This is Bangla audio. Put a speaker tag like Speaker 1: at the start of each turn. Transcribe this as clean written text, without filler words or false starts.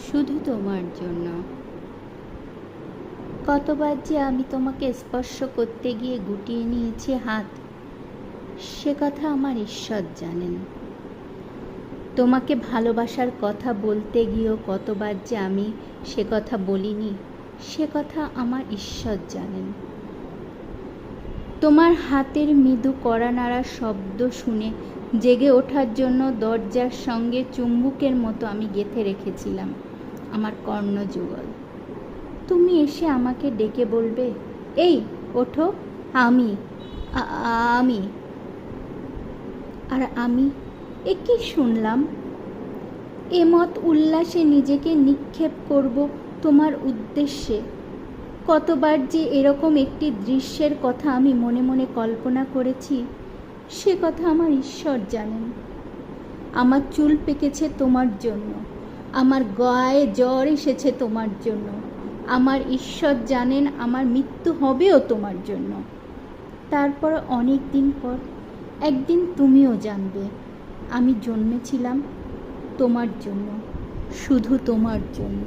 Speaker 1: শুধু তোমার জন্য। কতবার যে আমি তোমাকে স্পর্শ করতে গিয়ে গুটিয়ে নিয়েছি হাত, সে কথা আমার ঈশ্বর জানেন। তোমাকে ভালোবাসার কথা বলতে গিয়েও কতবার যে আমি সে কথা বলিনি, সে কথা আমার ঈশ্বর জানেন। তোমার হাতের মৃদু কড়া নাড়ার শব্দ শুনে জেগে ওঠার জন্য দরজার সঙ্গে চুম্বুকের মতো আমি গেঁথে রেখেছিলাম আমার কর্ণযুগল। তুমি এসে আমাকে ডেকে বলবে, এই ওঠো, আমি আমি আর আমি এ কি শুনলাম? এমত উল্লাসে নিজেকে নিক্ষেপ করব তোমার উদ্দেশ্যে। কতবার যে এরকম একটি দৃশ্যের কথা আমি মনে মনে কল্পনা করেছি, সে কথা আমার ঈশ্বর জানেন। আমার চুল পেকেছে তোমার জন্য, আমার গায়ে জ্বর এসেছে তোমার জন্য। আমার ঈশ্বর জানেন আমার মৃত্যু হবেও তোমার জন্য। তারপর অনেক দিন পর একদিন তুমিও জানবে আমি জন্মেছিলাম তোমার জন্য, শুধু তোমার জন্য।